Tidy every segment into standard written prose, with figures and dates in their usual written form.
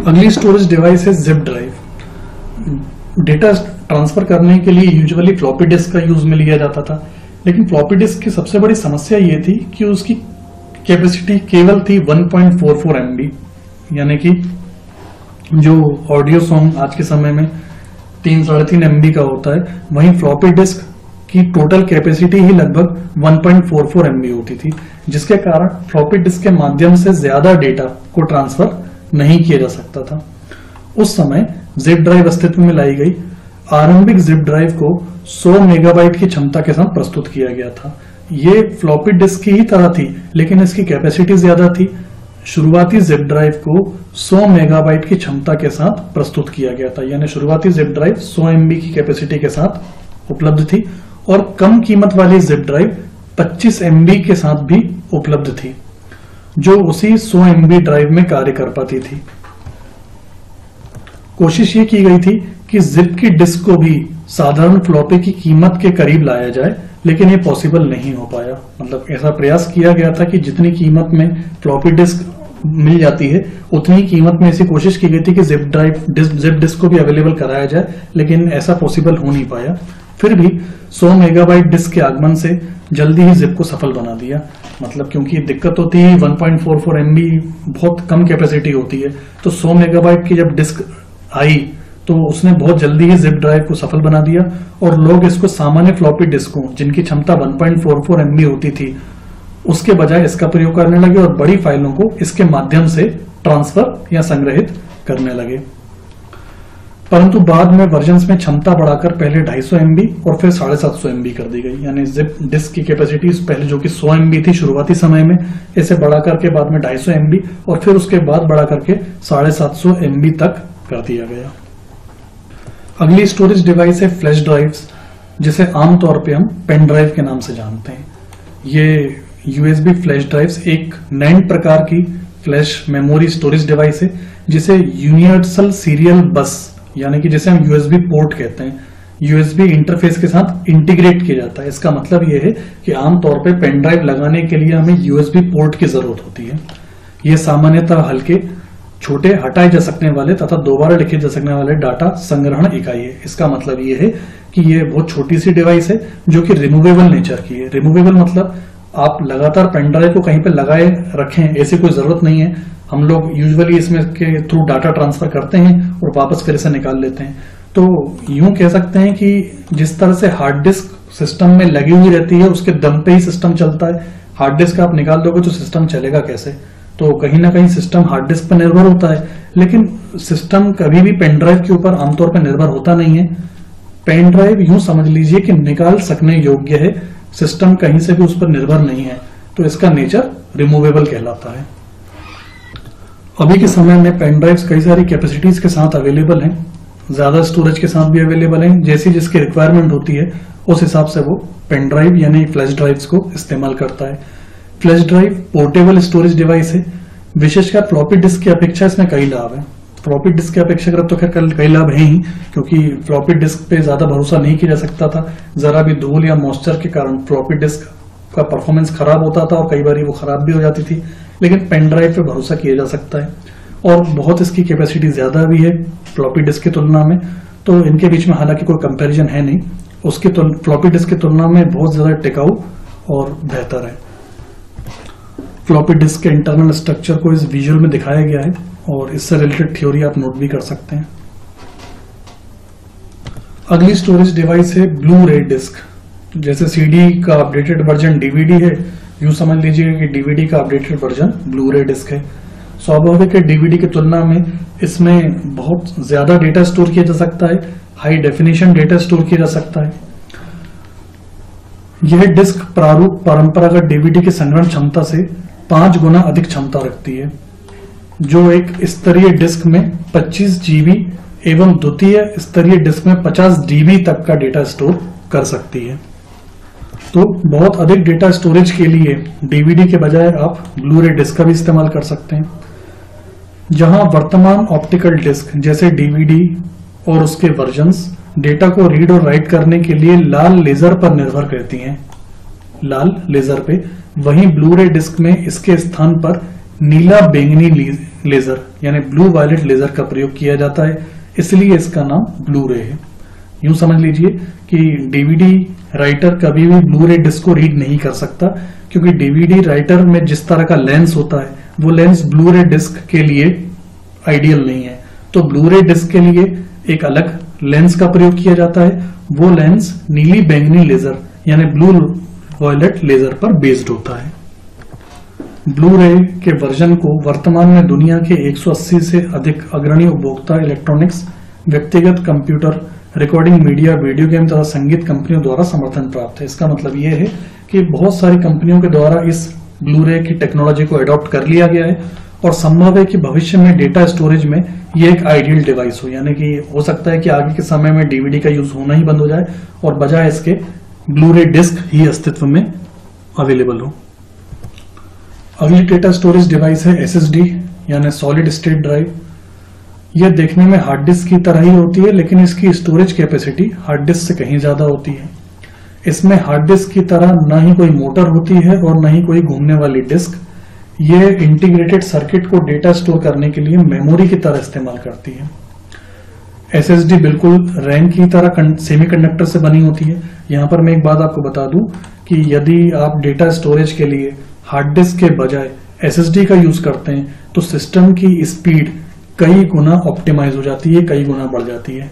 अगली storage device है zip drive. Data transfer करने के लिए यूजुअली फ्लॉपी डिस्क का यूज में लिया जाता था, लेकिन फ्लॉपी डिस्क की सबसे बड़ी समस्या ये थी कि उसकी कैपेसिटी केवल थी 1.44 MB, यानी कि जो ऑडियो सॉन्ग आज के समय में 3-3.5 MB का होता है, वहीं फ्लॉपी डिस्क की टोटल कैपेसिटी ही लगभग 1.44 MB होती थी, जिसके कारण फ्लॉपी डिस्क के माध्यम से ज्यादा डेटा को ट्रांसफर नहीं किया जा सकता था। उस समय जिप ड्राइव अस्तित्व में लाई गई। आरंभिक जिप ड्राइव को 100 मेगाबाइट की क्षमता के साथ प्रस्तुत किया गया था। ये फ्लॉपी डिस्क की ही तरह थी, लेकिन इसकी कैपेसिटी ज्यादा थी। शुरुआती जिप ड्राइव को 100 मेगाबाइट की क्षमता के साथ प्रस्तुत किया गया था, यानी शुरुआती जिप ड्राइव 100 MB की कैपेसिटी के साथ उपलब्ध थी, और कम कीमत वाली जिप ड्राइव 25 MB के साथ भी उपलब्ध थी, जो उसी 100 MB ड्राइव में कार्य कर पाती थी। कोशिश ये की गई थी कि जिप की डिस्क को भी साधारण फ्लॉपी की कीमत के करीब लाया जाए, लेकिन ये पॉसिबल नहीं हो पाया। मतलब ऐसा प्रयास किया गया था कि जितनी कीमत में फ्लॉपी डिस्क मिल जाती है, उतनी कीमत में ऐसी कोशिश की गई थी कि जिप डिस्क को भी अवेलेबल कराया जाए, लेकिन ऐसा पॉसिबल हो नहीं पाया। फिर भी 100 मेगाबाइट डिस्क के आगमन से जल्दी ही जिप को सफल बना दिया। मतलब क्योंकि दिक्कत होती है 1.44 MB बहुत कम कैपेसिटी होती है, तो 100 मेगाबाइट की जब डिस्क आई तो उसने बहुत जल्दी ही जिप ड्राइव को सफल बना दिया, और लोग इसको सामान्य फ्लॉपी डिस्कों जिनकी क्षमता 1.44 MB होती थी उसके बजाय इसका प्रयोग करने लगे, और बड़ी फाइलों को इसके माध्यम से ट्रांसफर या संग्रहित करने लगे। परंतु बाद में वर्जन्स में क्षमता बढ़ाकर पहले 250 MB और फिर 750 MB कर दी गई, यानी जिप डिस्क की कैपेसिटी पहले जो कि 100 MB थी शुरुआती समय में, इसे बढ़ा करके बाद में 250 MB और फिर उसके बाद बढ़ा करके 750 MB तक कर दिया गया। अगली स्टोरेज डिवाइस है फ्लैश ड्राइव्स, जिसे आमतौर पे हम पेन ड्राइव के नाम से जानते हैं। ये USB फ्लैश ड्राइव्स एक नैंड प्रकार की फ्लैश मेमोरी स्टोरेज डिवाइस है, जिसे यूनिवर्सल सीरियल बस यानी कि जिसे हम USB पोर्ट कहते हैं, USB इंटरफेस के साथ इंटीग्रेट किया जाता है। इसका मतलब यह है कि आमतौर पे पेन ड्राइव लगाने के लिए हमें USB पोर्ट की जरूरत होती है। यह सामान्यतः हल्के, छोटे, हटाए जा सकने वाले तथा दोबारा लिखे जा सकने वाले डाटा संग्रहण इकाई है। इसका मतलब यह है कि यह बहुत छोटी सी डिवाइस है जो कि रिमूवेबल नेचर की है। रिमूवेबल मतलब आप लगातार पेन ड्राइव को कहीं पे लगाए रखें, ऐसी कोई जरूरत नहीं है। हम लोग यूजुअली इसमें के थ्रू डाटा ट्रांसफर करते हैं और वापस फिर से निकाल लेते हैं। तो यूं कह सकते हैं कि जिस तरह से हार्ड डिस्क सिस्टम में लगी हुई रहती है, उसके दम पे ही सिस्टम चलता है। हार्ड डिस्क आप निकाल दोगे तो सिस्टम चलेगा कैसे? तो कहीं ना कहीं सिस्टम हार्ड डिस्क पर निर्भर होता है, लेकिन सिस्टम कभी भी पेन ड्राइव के ऊपर आमतौर पर निर्भर होता नहीं है। पेन ड्राइव यूं समझ लीजिए कि निकाल सकने योग्य है, सिस्टम कहीं से भी उस पर निर्भर नहीं है, तो इसका नेचर रिमूवेबल कहलाता है। अभी के समय में पेन ड्राइव्स कई सारी कैपेसिटीज के साथ अवेलेबल हैं, ज्यादा स्टोरेज के साथ भी अवेलेबल हैं। जैसी जिसकी रिक्वायरमेंट होती है उस हिसाब से वो पेन ड्राइव यानी फ्लैश ड्राइव्स को इस्तेमाल करता है। Flash drive portable storage device है। विशेषकर फ्लॉपी डिस्क की अपेक्षा इसमें कई लाभ है। फ्लॉपी डिस्क की अपेक्षा तो खैर कई लाभ है ही, क्योंकि फ्लॉपी डिस्क पे ज्यादा भरोसा नहीं किया जा सकता था। जरा भी धूल या मॉइस्चर के कारण फ्लॉपी डिस्क का परफॉर्मेंस खराब होता था और कई बार वो खराब भी हो जाती थी। लेकिन पेन ड्राइव पे भरोसा किया जा सकता है, और बहुत इसकी कैपेसिटी ज्यादा भी है फ्लॉपी डिस्क की तुलना में। तो इनके बीच में हालांकि कोई कंपैरिजन है नहीं, उसकी फ्लॉपी डिस्क की तुलना में बहुत ज्यादा टिकाऊ और बेहतर है। फ्लॉपी डिस्क के इंटरनल स्ट्रक्चर को इस विजुअल में दिखाया गया है, और इससे रिलेटेड थ्योरी आप नोट भी कर सकते हैं। अगली स्टोरेज डिवाइस है ब्लू रे डिस्क। जैसे सीडी का अपडेटेड वर्जन डीवीडी है, यूं समझ लीजिए कि डीवीडी का अपडेटेड वर्जन ब्लू रे डिस्क है। स्वाभाविक है डीवीडी की तुलना में इसमें बहुत ज्यादा डेटा स्टोर किया जा सकता है, हाई डेफिनेशन डेटा स्टोर किया जा सकता है। यह डिस्क प्रारूप परंपरागत डीवीडी की संग्रहण क्षमता से 5 गुना अधिक क्षमता रखती है, जो एक स्तरीय डिस्क में 25 GB एवं द्वितीय स्तरीय डिस्क में 50 DB तक का डेटा स्टोर कर सकती है। तो बहुत अधिक डेटा स्टोरेज के लिए डीवीडी के बजाय आप ब्लू रे डिस्क का भी इस्तेमाल कर सकते हैं। जहां वर्तमान ऑप्टिकल डिस्क जैसे डीवीडी और उसके वर्जन्स डेटा को रीड और राइट करने के लिए लाल लेजर पर निर्भर करती हैं, लाल लेजर पे, वहीं ब्लू रे डिस्क में इसके स्थान पर नीला बैंगनी लेजर यानी ब्लू वायलेट लेजर का प्रयोग किया जाता है, इसलिए इसका नाम ब्लू रे है। यूं समझ लीजिए कि डीवीडी राइटर कभी भी ब्लू रे डिस्क को रीड नहीं कर सकता, क्योंकि डीवीडी राइटर में जिस तरह का लेंस होता है वो लेंस ब्लू रे डिस्क के लिए आइडियल नहीं है। तो ब्लू रे डिस्क के लिए एक अलग लेंस का प्रयोग किया जाता है, वो लेंस नीली बैंगनी लेजर यानी ब्लू वॉयलेट लेजर पर बेस्ड होता है। ब्लू रे के वर्जन को वर्तमान में दुनिया के 180 से अधिक अग्रणी उपभोक्ता इलेक्ट्रॉनिक्स, व्यक्तिगत computer, recording media, video game तथा संगीत कंपनियों द्वारा समर्थन प्राप्त है। इसका मतलब यह है कि बहुत सारी कंपनियों के द्वारा इस ब्लू रे की टेक्नोलॉजी को अडॉप्ट कर लिया गया है और संभव है कि भविष्य में डेटा स्टोरेज में ये एक आइडियल डिवाइस हो, यानी कि हो सकता है कि आगे के समय में डीवीडी का यूज होना ही बंद हो जाए और बजाय इसके ब्लू रे डिस्क ही अस्तित्व में अवेलेबल हो। अगली डेटा स्टोरेज डिवाइस है एसएसडी यानी सॉलिड स्टेट ड्राइव। यह देखने में हार्ड डिस्क की तरह ही होती है, लेकिन इसकी स्टोरेज कैपेसिटी हार्ड डिस्क से कहीं ज्यादा होती है। इसमें हार्ड डिस्क की तरह न ही कोई मोटर होती है और न ही कोई घूमने वाली डिस्क। यह इंटीग्रेटेड सर्किट को डेटा स्टोर करने के लिए मेमोरी की तरह इस्तेमाल करती है। एसएसडी बिल्कुल रैम की तरह सेमीकंडक्टर से बनी होती है। यहां पर मैं एक बात आपको बता दूं कि यदि आप डेटा स्टोरेज के लिए हार्ड डिस्क के बजाय एसएसडी का यूज करते हैं तो सिस्टम की स्पीड कई गुना ऑप्टिमाइज हो जाती है, कई गुना बढ़ जाती है।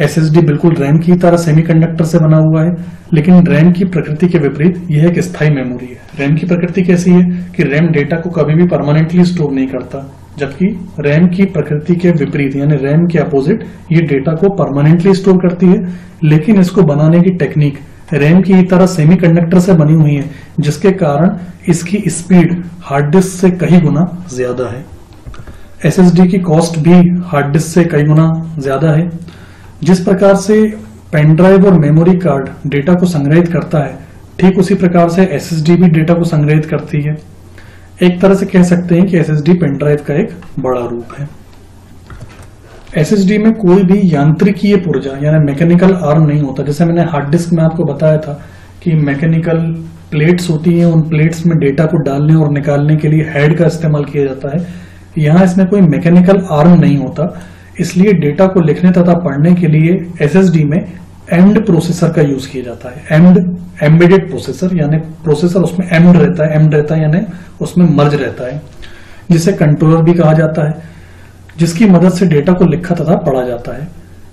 एसएसडी बिल्कुल रैम की तरह सेमीकंडक्टर से बना हुआ है, लेकिन रैम की प्रकृति के विपरीत यह एक स्थायी मेमोरी है। रैम की प्रकृति कैसी है कि रैम डेटा को कभी भी परमानेंटली स्टोर नहीं करता, जबकि रैम की प्रकृति के विपरीत यानी रैम के अपोजिट ये डेटा को परमानेंटली स्टोर करती है। लेकिन इसको बनाने की टेक्निक रैम की तरह सेमीकंडक्टर से बनी हुई है, जिसके कारण इसकी स्पीड हार्ड डिस्क से कई गुना ज्यादा है। एसएसडी की कॉस्ट भी हार्ड डिस्क से कई गुना ज्यादा है। जिस प्रकार से पेन ड्राइव और मेमोरी कार्ड डेटा को संग्रहित करता है, ठीक उसी प्रकार से एसएसडी भी डेटा को संग्रहित करती है। एक तरह से कह सकते हैं कि एसएसडी पेन ड्राइव का एक बड़ा रूप है। एसएसडी में कोई भी यांत्रिकीय पुर्जा यानी मैकेनिकल आर्म नहीं होता। जैसे मैंने हार्ड डिस्क में आपको बताया था कि मैकेनिकल प्लेट्स होती हैं, उन प्लेट्स में डेटा को डालने और निकालने के लिए हेड का इस्तेमाल किया जाता है। यहाँ इसमें कोई मैकेनिकल आर्म नहीं होता, इसलिए डेटा को लिखने तथा पढ़ने के लिए एसएसडी में एम्ड प्रोसेसर का यूज किया जाता है। एम्बेडेड प्रोसेसर यानी प्रोसेसर उसमें एम्ड रहता है यानी उसमें मर्ज रहता है, जिसे कंट्रोलर भी कहा जाता है, जिसकी मदद से डेटा को लिखा तथा पढ़ा जाता है।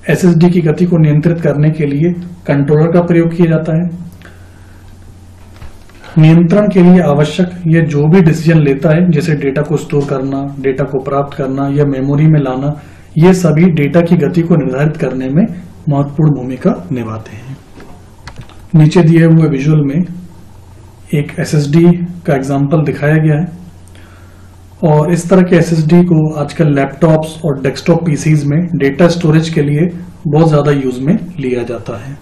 एसएसडी की गति को नियंत्रित करने के लिए कंट्रोलर का प्रयोग किया जाता है। नियंत्रण के लिए आवश्यक यह जो भी डिसीजन लेता है, जैसे डेटा को स्टोर करना, डेटा को प्राप्त करना या मेमोरी में लाना, ये सभी डेटा की गति को निर्धारित करने में महत्वपूर्ण भूमिका निभाते हैं। नीचे दिए हुए विजुअल में एक एसएसडी का एग्जाम्पल दिखाया गया है और इस तरह के एसएसडी को आजकल लैपटॉप्स और डेस्कटॉप पीसीज में डेटा स्टोरेज के लिए बहुत ज्यादा यूज में लिया जाता है।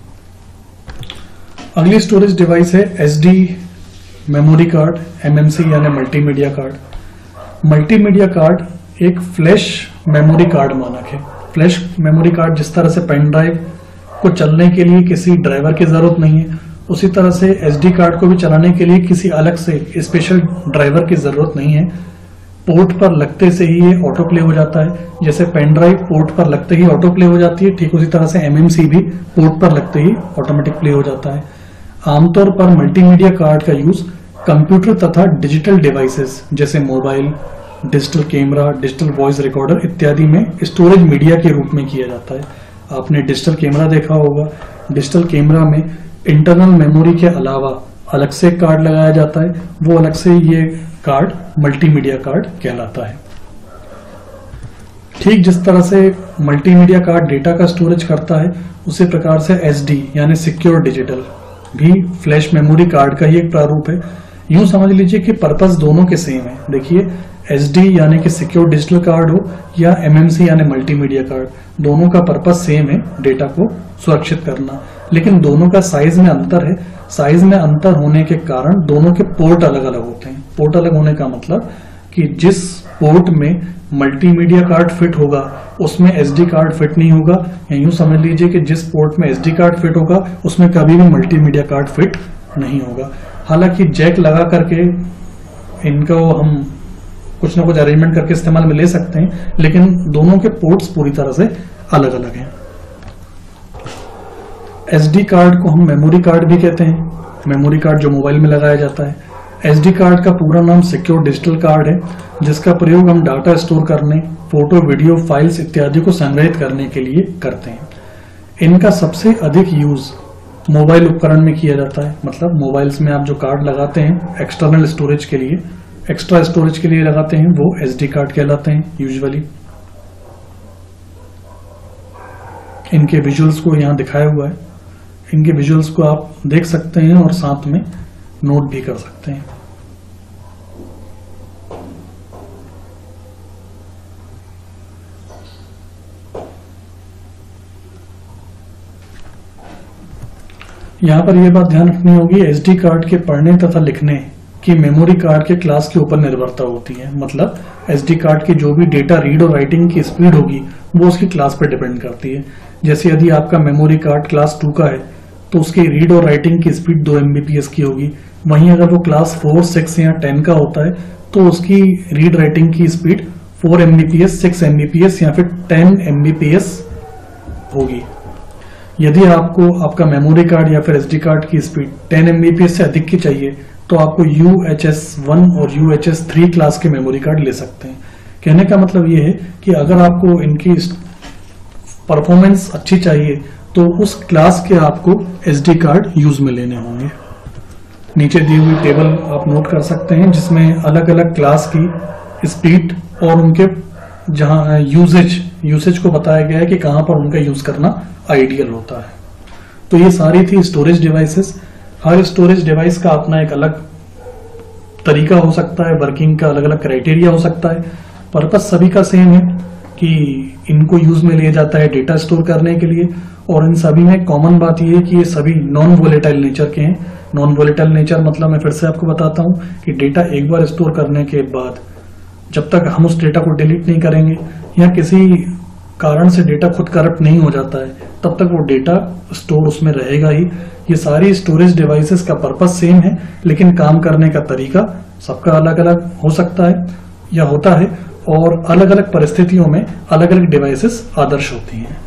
अगली स्टोरेज डिवाइस है एसडी मेमोरी कार्ड, एमएमसी यानी मल्टीमीडिया कार्ड। मल्टीमीडिया कार्ड एक फ्लैश मेमोरी कार्ड मानक है। फ्लैश मेमोरी कार्ड जिस तरह से पेन ड्राइव को चलने के लिए किसी ड्राइवर की जरूरत नहीं है, उसी तरह से एसडी कार्ड को भी चलाने के लिए किसी अलग से स्पेशल ड्राइवर की जरूरत नहीं है। पोर्ट पर लगते से ही ये ऑटो प्ले हो जाता है। जैसे पेन ड्राइव पोर्ट पर लगते ही ऑटो प्ले हो जाती है, ठीक उसी तरह से एमएमसी भी पोर्ट पर लगते ही ऑटोमेटिक प्ले हो जाता है। आमतौर पर मल्टीमीडिया कार्ड का यूज कंप्यूटर तथा डिजिटल डिवाइसेस जैसे mobile, digital camera, digital voice recorder इत्यादि में स्टोरेज मीडिया के रूप में किया जाता है। आपने डिजिटल कैमरा देखा होगा। डिजिटल कैमरा में इंटरनल मेमोरी के अलावा अलग से कार्ड लगाया जाता है, वो अलग से ये कार्ड मल्टीमीडिया कार्ड कहलाता है। ठीक जिस तरह से मल्टीमीडिया कार्ड डेटा का स्टोरेज करता है, उसी प्रकार से एसडी यानी सिक्योर डिजिटल भी फ्लैश मेमोरी कार्ड का ही एक प्रारूप है। यूं समझ लीजिए कि पर्पस दोनों के सेम है। देखिए एसडी यानी कि सिक्योर डिजिटल कार्ड हो या एमएमसी यानी मल्टीमीडिया कार्ड, दोनों का पर्पस सेम है, डेटा को सुरक्षित करना। लेकिन दोनों का साइज में अंतर है। साइज में अंतर होने के कारण दोनों के पोर्ट अलग अलग होते हैं। पोर्ट अलग होने का मतलब कि जिस पोर्ट में मल्टीमीडिया कार्ड फिट होगा उसमें एसडी कार्ड फिट नहीं होगा, या यूं समझ लीजिए कि जिस पोर्ट में एसडी कार्ड फिट होगा उसमें कभी भी मल्टीमीडिया कार्ड फिट नहीं होगा। हालांकि जैक लगा करके इनको हम कुछ ना कुछ अरेंजमेंट करके इस्तेमाल में ले सकते हैं, लेकिन दोनों के पोर्ट्स पूरी तरह से अलग अलग हैं। SD कार्ड को हम मेमोरी कार्ड भी कहते हैं, मेमोरी कार्ड जो मोबाइल में लगाया जाता है। SD कार्ड का पूरा नाम सिक्योर डिजिटल कार्ड है, जिसका प्रयोग हम डाटा स्टोर करने, फोटो, वीडियो, फाइल्स इत्यादि को संग्रहित करने के लिए करते हैं। इनका सबसे अधिक यूज मोबाइल उपकरण में किया जाता है, मतलब मोबाइल्स में आप जो कार्ड लगाते हैं एक्सटर्नल स्टोरेज के लिए, एक्स्ट्रा स्टोरेज के लिए लगाते हैं, वो SD कार्ड कहलाते हैं यूजुअली। इनके विजुअल्स को यहाँ दिखाया हुआ है, इनके विजुअल्स को आप देख सकते हैं और साथ में नोट भी कर सकते हैं। यहां पर यह बात ध्यान रखनी होगी, SD कार्ड के पढ़ने तथा लिखने की मेमोरी कार्ड के क्लास के ऊपर निर्भरता होती है। मतलब SD कार्ड की जो भी डेटा रीड और राइटिंग की स्पीड होगी वो उसकी क्लास पर डिपेंड करती है। जैसे यदि आपका मेमोरी कार्ड क्लास 2 का है तो उसकी रीड और राइटिंग की स्पीड 2 MBPS की होगी। वहीं अगर वो क्लास 4, 6 या 10 का होता है तो उसकी रीड राइटिंग की स्पीड 4 MBPS, 6 MBPS या फिर 10 MBPS होगी। यदि आपको आपका मेमोरी कार्ड या फिर SD कार्ड की स्पीड 10 MBPS से अधिक की चाहिए तो आपको UHS-1 और UHS-3 क्लास के मेमोरी कार्ड ले सकते हैं। कहने का मतलब ये है कि अगर आपको इनकी परफॉर्मेंस अच्छी चाहिए तो उस क्लास के आपको SD कार्ड यूज में लेने होंगे। नीचे दी हुई टेबल आप नोट कर सकते हैं, जिसमें अलग अलग क्लास की स्पीड और उनके जहां यूसेज को बताया गया है कि कहां पर उनका यूज करना आइडियल होता है। तो ये सारी थी स्टोरेज डिवाइसेस। हर स्टोरेज डिवाइस का अपना एक अलग तरीका हो सकता है, वर्किंग का अलग अलग क्राइटेरिया हो सकता है। पर्पस सभी का सेम है कि इनको यूज में लिया जाता है डेटा स्टोर करने के लिए, और इन सभी में कॉमन बात यह है कि ये सभी नॉन वोलेटाइल नेचर के हैं। नॉन वोलेटाइल नेचर मतलब मैं फिर से आपको बताता हूं कि डेटा एक बार स्टोर करने के बाद जब तक हम उस डेटा को डिलीट नहीं करेंगे या किसी कारण से डेटा खुद करप्ट नहीं हो जाता है तब तक वो डेटा स्टोर उसमें रहेगा ही। ये सारी स्टोरेज डिवाइसेस का पर्पस सेम है, लेकिन काम करने का तरीका सबका अलग अलग हो सकता है या होता है, और अलग अलग परिस्थितियों में अलग अलग डिवाइसेस आदर्श होती हैं।